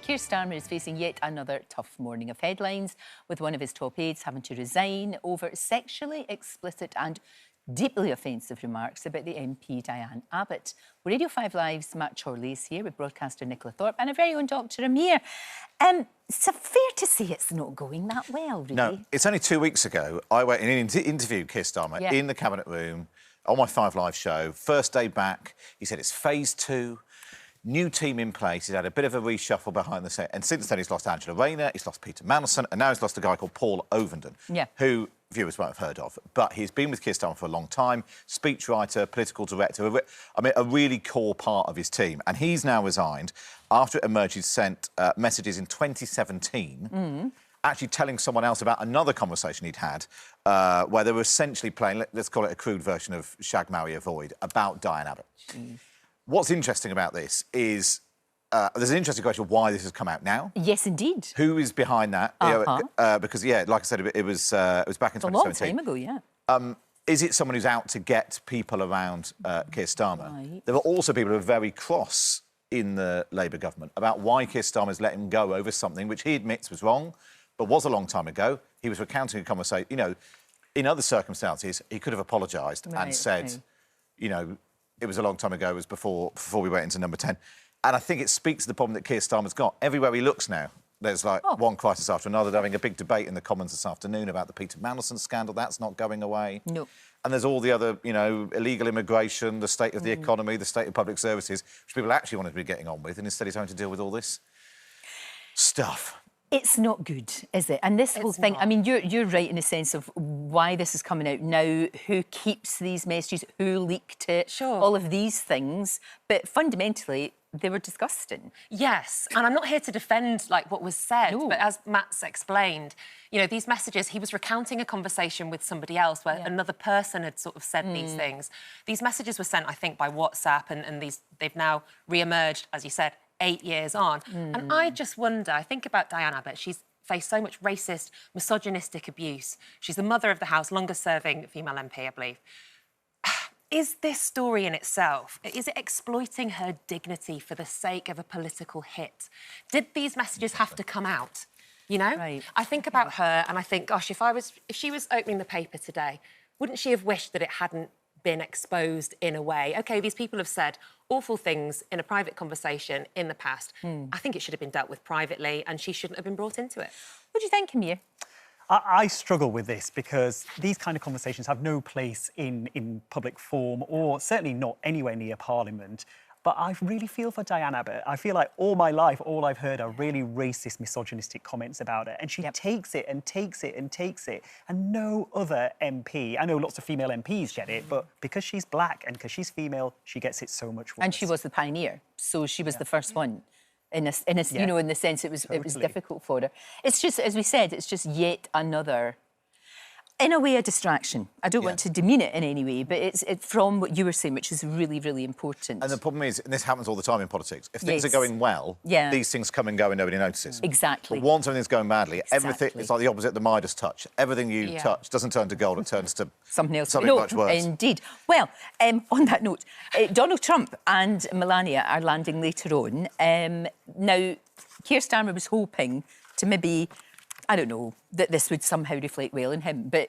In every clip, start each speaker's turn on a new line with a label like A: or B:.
A: Keir Starmer is facing yet another tough morning of headlines, with one of his top aides having to resign over sexually explicit and deeply offensive remarks about the MP Diane Abbott. Well, Radio 5 Live's Matt Chorley is here with broadcaster Nicola Thorp and our very own Dr Amir. It's fair to say it's not going that well, really.
B: No, it's only 2 weeks ago I went and interviewed Keir Starmer in the Cabinet room on my 5 Live show. First day back, he said it's phase 2. New team in place. He's had a bit of a reshuffle behind the set. And since then, he's lost Angela Rayner, he's lost Peter Mandelson, and now he's lost a guy called Paul Ovenden, who viewers won't have heard of. But he's been with Keir Starmer for a long time, speechwriter, political director, a really core part of his team. And he's now resigned after it emerged he'd sent messages in 2017 actually telling someone else about another conversation he'd had where they were essentially playing, let's call it a crude version of Shag, Marry, Avoid, about Diane Abbott. What's interesting about this is there's an interesting question of why this has come out now.
A: Yes, indeed.
B: Who is behind that? Because, like I said, it was back in 2017.
A: A long time ago, yeah.
B: Is it someone who's out to get people around Keir Starmer? Right. There are also people who are very cross in the Labour government about why Keir Starmer's let him go over something which he admits was wrong, but was a long time ago. He was recounting a conversation. You know, in other circumstances, he could have apologised and said, you know, it was a long time ago, it was before we went into number 10. And I think it speaks to the problem that Keir Starmer's got. Everywhere he looks now, there's like one crisis after another. They're having a big debate in the Commons this afternoon about the Peter Mandelson scandal. That's not going away. No. And there's all the other, you know, illegal immigration, the state of the economy, the state of public services, which people actually wanted to be getting on with, and instead he's having to deal with all this stuff.
A: It's not good, is it? And this whole thing, I mean, you're right in the sense of why this is coming out now, who keeps these messages, who leaked it, all of these things. But fundamentally, they were disgusting.
C: Yes, and I'm not here to defend, like, what was said, but as Matt's explained, you know, these messages, he was recounting a conversation with somebody else where another person had sort of said these things. These messages were sent, I think, by WhatsApp, and they've now re-emerged, as you said, 8 years on. And I just wonder, I think about Diane Abbott, she's faced so much racist, misogynistic abuse. She's the mother of the House, longest-serving female MP, I believe. Is this story in itself, is it exploiting her dignity for the sake of a political hit? Did these messages have to come out? You know? Right. I think about her and I think, gosh, if she was opening the paper today, wouldn't she have wished that it hadn't been exposed in a way? OK, these people have said awful things in a private conversation in the past. I think it should have been dealt with privately and she shouldn't have been brought into it.
A: What do you think, Amir?
D: I struggle with this because these kind of conversations have no place in public forum or certainly not anywhere near Parliament. But I really feel for Diane Abbott. I feel like all my life, all I've heard are really racist, misogynistic comments about her. And she takes it and takes it and takes it. And no other MP, I know lots of female MPs get it, but because she's black and because she's female, she gets it so much worse.
A: And she was the pioneer, so she was the first one. You know, in the sense it was difficult for her. It's just, as we said, it's just yet another, in a way, a distraction. I don't want to demean it in any way, but it's from what you were saying, which is really, really important.
B: And the problem is, and this happens all the time in politics, if things are going well, these things come and go and nobody notices.
A: Exactly.
B: But once something's going badly, everything, it's like the opposite of the Midas touch. Everything you touch doesn't turn to gold, it turns to something else. Something much worse.
A: Indeed. Well, on that note, Donald Trump and Melania are landing later on. Now, Keir Starmer was hoping to maybe, I don't know, that this would somehow reflect well on him. But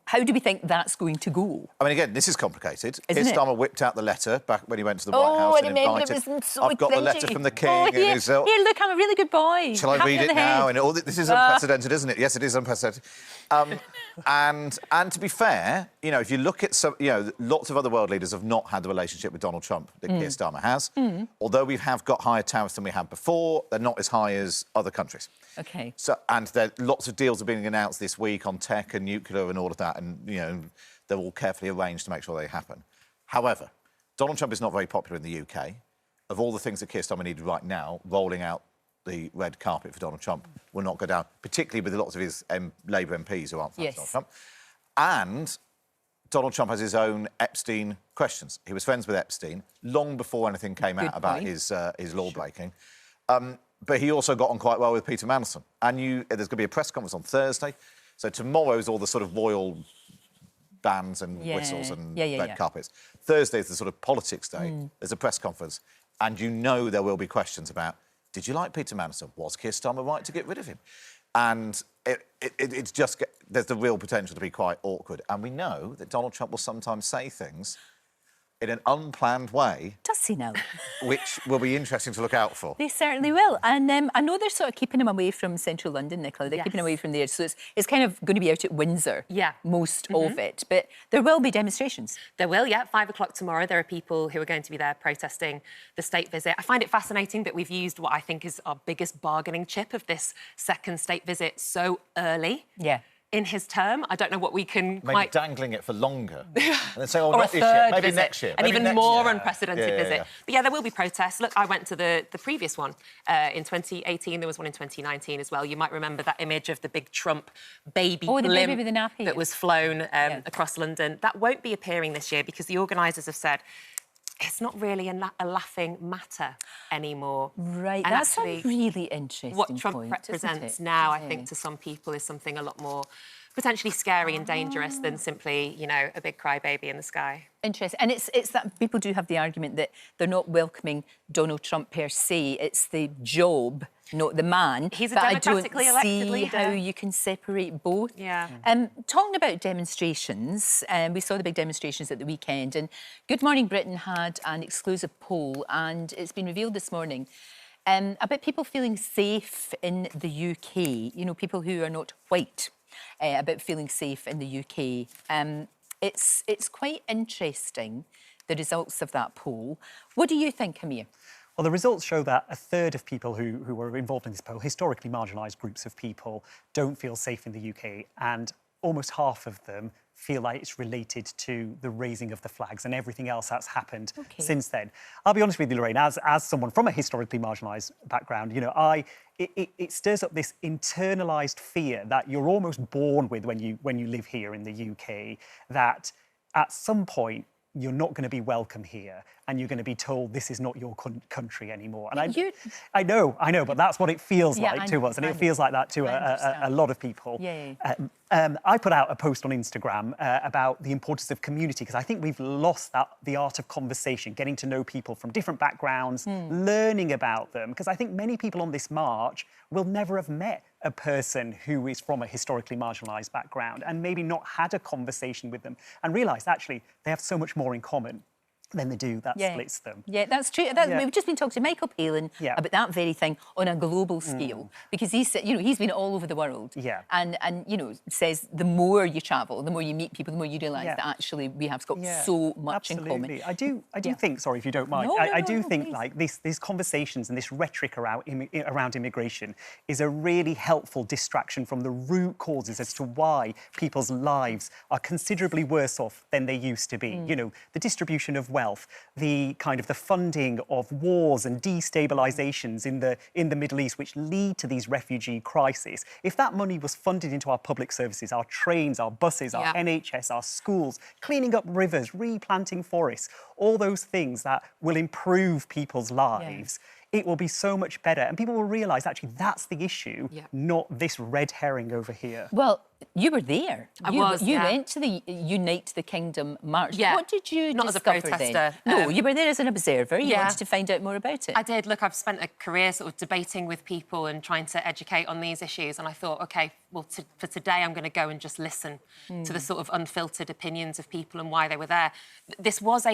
A: how do we think that's going to go?
B: I mean, again, this is complicated. Keir Starmer whipped out the letter back when he went to the White House and invited. I've got the letter from the King.
A: Here, look, I'm a really good boy.
B: Shall I read it now? And this is unprecedented, isn't it? Yes, it is unprecedented. And to be fair, you know, if you look at some, you know, lots of other world leaders have not had the relationship with Donald Trump that Keir Starmer has. Although we have got higher tariffs than we had before, they're not as high as other countries.
A: OK.
B: So, and lots of deals are being announced this week on tech and nuclear and all of that, and, you know, they're all carefully arranged to make sure they happen. However, Donald Trump is not very popular in the UK. Of all the things that Keir Starmer needed right now, rolling out the red carpet for Donald Trump will not go down, particularly with lots of his Labour MPs who aren't fans of Donald Trump. And Donald Trump has his own Epstein questions. He was friends with Epstein long before anything came out about his law-breaking. But he also got on quite well with Peter Mandelson. And there's going to be a press conference on Thursday. So tomorrow's all the sort of royal bands and whistles and red carpets. Thursday's the sort of politics day. There's a press conference. And you know there will be questions about, Did you like Peter Mandelson? Was Keir Starmer right to get rid of him? And it's just... There's the real potential to be quite awkward. And we know that Donald Trump will sometimes say things in an unplanned way.
A: Does he now?
B: Which will be interesting to look out for.
A: They certainly will. And I know they're sort of keeping him away from central London, Nicola. They're keeping him away from there. So it's kind of going to be out at Windsor, most of it. But there will be demonstrations.
C: There will, 5 o'clock tomorrow. There are people who are going to be there protesting the state visit. I find it fascinating that we've used what I think is our biggest bargaining chip of this second state visit so early.
A: Yeah.
C: In his term. I don't know what we can
B: maybe dangling it for longer. And then say, oh,
C: or
B: not this year, maybe next year.
C: An
B: maybe
C: even more unprecedented visit.
B: Yeah.
C: But yeah, there will be protests. Look, I went to the previous one in 2018. There was one in 2019 as well. You might remember that image of the big Trump baby
A: the
C: blimp
A: baby with the nappy.
C: that was flown across London. That won't be appearing this year because the organisers have said it's not really a laughing matter anymore.
A: Right,
C: and
A: that's
C: actually,
A: a really interesting
C: what Trump
A: point,
C: represents now, I think, to some people is something a lot more potentially scary and dangerous than simply, you know, a big crybaby in the sky.
A: Interesting. And it's that people do have the argument that they're not welcoming Donald Trump per se. It's the job, not the man.
C: He's a
A: but
C: democratically
A: I don't
C: elected
A: see
C: leader.
A: how you can separate both.
C: Yeah.
A: Talking about demonstrations, we saw the big demonstrations at the weekend, and Good Morning Britain had an exclusive poll, and it's been revealed this morning about people feeling safe in the UK. You know, people who are not white. About feeling safe in the UK. It's quite interesting, the results of that poll. What do you think, Amir?
D: Well, the results show that a third of people who were involved in this poll, historically marginalised groups of people, don't feel safe in the UK, and almost half of them feel like it's related to the raising of the flags and everything else that's happened since then. I'll be honest with you, Lorraine, as someone from a historically marginalised background, you know, it stirs up this internalised fear that you're almost born with when you live here in the UK, that at some point you're not going to be welcome here and you're going to be told this is not your country anymore. And I know, but that's what it feels like to us, and it feels like that to a lot of people. I put out a post on Instagram about the importance of community, because I think we've lost the art of conversation, getting to know people from different backgrounds, learning about them, because I think many people on this march will never have met a person who is from a historically marginalised background and maybe not had a conversation with them and realised actually they have so much more in common than they do that splits them.
A: Yeah, that's true. We've just been talking to Michael Palin about that very thing on a global scale, because he's been all over the world. And you know, says the more you travel, the more you meet people, the more you realise that actually we have got so much in common.
D: I do think, sorry if you don't mind, I do think like these conversations and this rhetoric around immigration is a really helpful distraction from the root causes as to why people's lives are considerably worse off than they used to be. You know, the distribution of wealth, the kind of the funding of wars and destabilisations in the Middle East, which lead to these refugee crises. If that money was funded into our public services, our trains, our buses, our NHS, our schools, cleaning up rivers, replanting forests, all those things that will improve people's lives, it will be so much better. And people will realise, actually, that's the issue, not this red herring over here.
A: Well, you were there. You
C: went
A: to the Unite the Kingdom march.
C: Yeah.
A: What did you
C: Not
A: discover
C: as a protester.
A: then? No, you were there as an observer. You wanted to find out more about it.
C: I did. Look, I've spent a career sort of debating with people and trying to educate on these issues. And I thought, OK, well, for today, I'm going to go and just listen to the sort of unfiltered opinions of people and why they were there. This was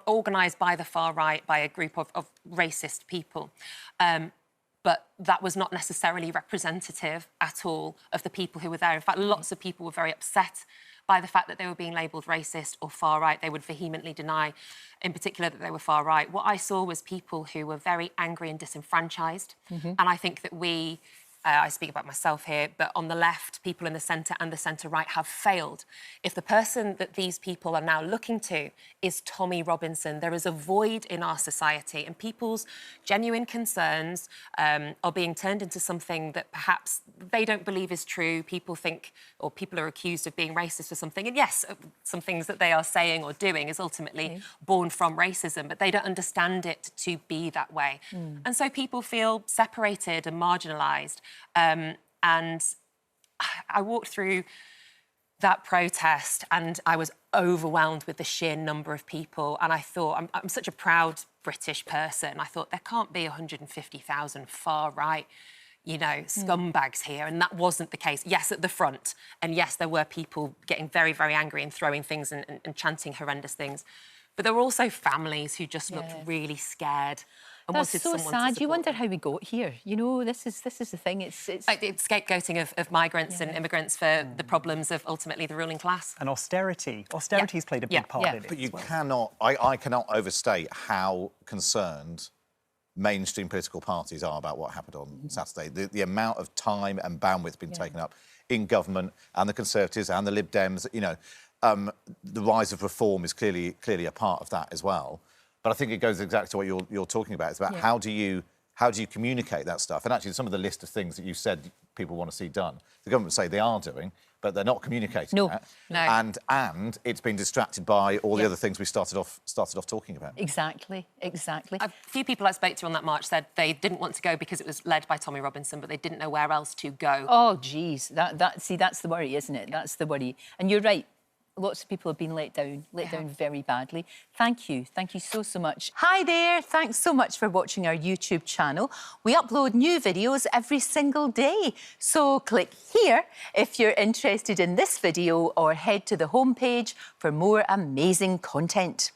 C: organised by the far right, by a group of racist people. But that was not necessarily representative at all of the people who were there. In fact, lots of people were very upset by the fact that they were being labelled racist or far right. They would vehemently deny, in particular, that they were far right. What I saw was people who were very angry and disenfranchised. And I think that we... I speak about myself here, but on the left, people in the centre and the centre-right have failed. If the person that these people are now looking to is Tommy Robinson, there is a void in our society, and people's genuine concerns are being turned into something that perhaps they don't believe is true. People think, or people are accused of being racist for something. And yes, some things that they are saying or doing is ultimately born from racism, but they don't understand it to be that way. And so people feel separated and marginalised. And I walked through that protest, and I was overwhelmed with the sheer number of people. And I thought, I'm such a proud British person. I thought there can't be 150,000 far right, you know, scumbags here. And that wasn't the case. Yes, at the front. And yes, there were people getting very, very angry and throwing things and chanting horrendous things. But there were also families who just looked really scared. And
A: That's so sad. You wonder how we got here. You know, this is the thing. It's
C: like the scapegoating of migrants and immigrants for the problems of ultimately the ruling class.
D: And austerity. Austerity's played a big part in it.
B: But you cannot, I cannot overstate how concerned mainstream political parties are about what happened on Saturday. The amount of time and bandwidth been taken up in government, and the Conservatives and the Lib Dems, you know, the rise of reform is clearly a part of that as well. But I think it goes exactly to what you're talking about. It's about how do you communicate that stuff? And actually, some of the list of things that you said people want to see done, the government say they are doing, but they're not communicating that.
A: No.
B: And it's been distracted by all the other things we started off talking about.
A: Exactly.
C: A few people I spoke to on that march said they didn't want to go because it was led by Tommy Robinson, but they didn't know where else to go.
A: Oh, geez. See, that's the worry, isn't it? That's the worry. And you're right. Lots of people have been let down very badly. Thank you so much. Hi there, thanks so much for watching our YouTube channel. We upload new videos every single day. So click here if you're interested in this video, or head to the homepage for more amazing content.